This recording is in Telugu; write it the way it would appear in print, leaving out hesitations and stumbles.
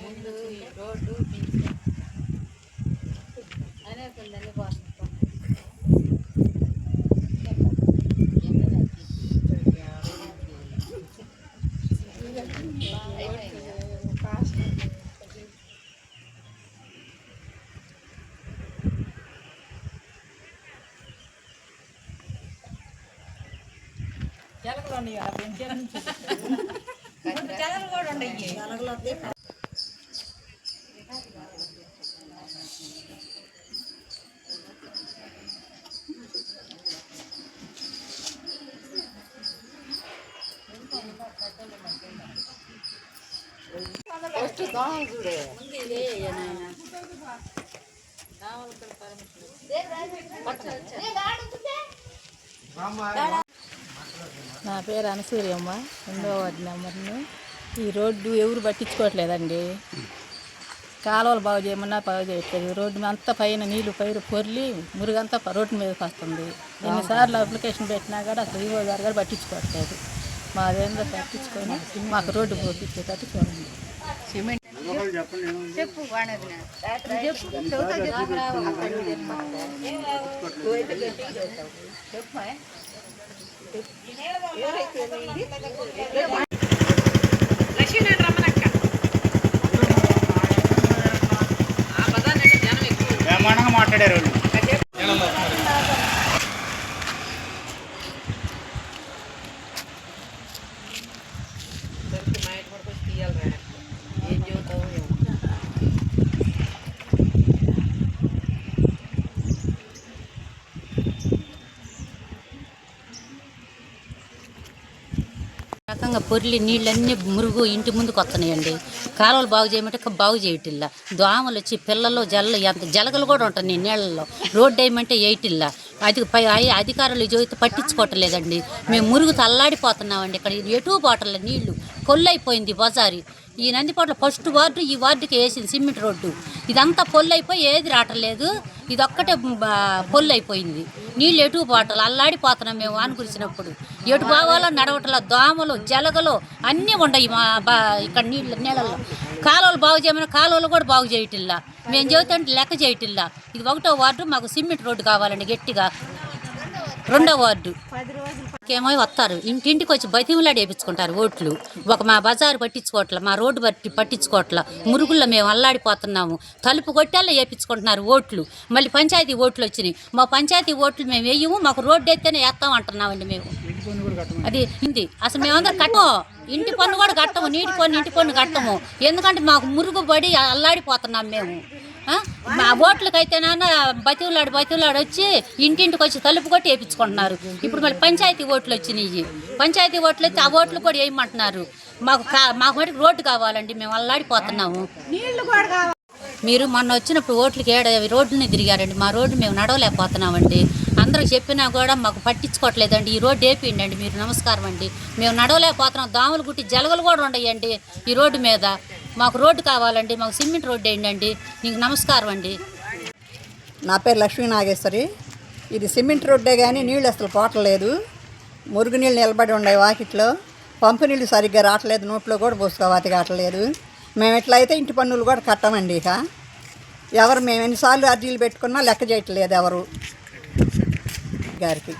ముందు ఈ రోడ్డు అనేకుందని పోతాం. జలగలు ఉన్నాయి జలగలు కూడా ఉన్నాయి. ఫస్ట్ దోమలు చూడే నా పేరు అనసూయమ్మ, 2వ వార్డు నెంబర్ని. ఈ రోడ్డు ఎవరు పట్టించుకోవట్లేదండి. కాలువలు బాగు చేయమన్నా బాగు చేయట్లేదు. రోడ్డు అంతా పైన నీళ్లు పొర్లి మురుగంతా రోడ్డు మీదకి వస్తుంది. ఎన్నిసార్లు అప్లికేషన్ పెట్టినా కూడా అసలు ఈవో గారు కూడా పట్టించుకోవట్లేదు. మాదేందో పట్టించుకొని మాకు రోడ్డు పోపించేటట్టు చూడండి. చెప్పు మాట్లాడారు. ఏం చూద్దాం. రకంగా పొర్లి నీళ్ళన్నీ మురుగు ఇంటి ముందుకు వస్తున్నాయండి. కాలువలు బాగు చేయమంటే బాగు చేయటిల్లా. దోమలు వచ్చి పిల్లలు జలగలు కూడా ఉంటాయి నీళ్ళల్లో. రోడ్డు వేయమంటే వేయటిల్లా. అధికారులు చూస్తే పట్టించుకోవట్లేదండి. మేము మురుగుతో అల్లాడిపోతున్నామండి. ఇక్కడ ఎటు పోవట్లేదు, నీళ్లు పొల్లైపోయింది బజారి. ఈ నందిపాటలో ఫస్ట్ వార్డు ఈ వార్డుకి వేసింది సిమెంట్ రోడ్డు. ఇదంతా పొల్లైపోయి ఏది రావట్లేదు. ఇదొక్కటే పొల్లు అయిపోయింది. నీళ్ళు ఎటు పోవట్లేదు, అల్లాడిపోతున్నాం మేము వాన కురిసినప్పుడు. ఎటు బావాలో నడవటంలో దోమలు జలగలు అన్నీ ఉండయి ఇక్కడ నీళ్ళల్లో. కాలువలు బాగు చేయమని కాలువలు కూడా బాగు చేయటిల్లా. మేము చెబుతుంటే లెక్క చేయటిల్లా. ఇది 1వ వార్డు, మాకు సిమెంట్ రోడ్డు కావాలండి గట్టిగా. 2వ వార్డు ఏమో వస్తారు, ఇంటింటికి వచ్చి బతిమలాడి వేయించుకుంటారు ఓట్లు. మా బజారు పట్టించుకోవట్ల, మా రోడ్డు పట్టించుకోవట్ల. మురుగుల్లో మేము అల్లాడిపోతున్నాము. తలుపు కొట్టేలా వేయించుకుంటున్నారు ఓట్లు. మళ్ళీ పంచాయతీ ఓట్లు వచ్చినాయి. మా పంచాయతీ ఓట్లు మేము వేయము, మాకు రోడ్డు అయితేనే వేస్తాం అంటున్నామండి మేము. అది ఇది అసలు మేమందరం కట్టము. ఇంటి పన్ను కూడా కట్టము, నీటి పన్ను ఇంటి పన్ను కట్టము. ఎందుకంటే మాకు మురుగు పడి అల్లాడిపోతున్నాం మేము. మా ఓట్లకైతేనా బతివులాడు వచ్చి ఇంటింటికి వచ్చి తలుపు కొట్టి వేయించుకుంటున్నారు. ఇప్పుడు మళ్ళీ పంచాయతీ ఓట్లు వచ్చినాయి. పంచాయతీ ఓట్లు వచ్చి ఆ ఓట్లు కూడా వేయమంటున్నారు. మాకు మటుకు రోడ్డు కావాలండి, మేము అల్లాడిపోతున్నాము. మీరు మొన్న వచ్చినప్పుడు ఓట్లకి రోడ్డుని తిరిగారండి. మా రోడ్డు మేము నడవలేకపోతున్నామండి. అందరూ చెప్పినా కూడా మాకు పట్టించుకోవట్లేదండి. ఈ రోడ్డు వేపియండి మీరు, నమస్కారం అండి. మేము నడవలేకపోతున్నాం. దోమలు గుట్టి జలగలు కూడా ఉన్నాయండి ఈ రోడ్డు మీద. మాకు రోడ్డు కావాలండి, మాకు సిమెంట్ రోడ్డు వేయండి. నీకు నమస్కారం అండి. నా పేరు లక్ష్మీ నాగేశ్వరి. ఇది సిమెంట్ రోడ్డే కానీ నీళ్ళు అసలు పోవట్లేదు. మురుగు నీళ్ళు నిలబడి ఉన్నాయి వాకిట్లో. పంపు నీళ్ళు సరిగ్గా రావట్లేదు, నోట్లో కూడా పోసుకోవాలి కావట్లేదు. మేము ఎట్లయితే ఇంటి పన్నులు కూడా కట్టమండి. ఇక ఎవరు మేము ఎన్నిసార్లు అర్జీలు పెట్టుకున్నా లెక్క చేయట్లేదు ఎవరు గారికి.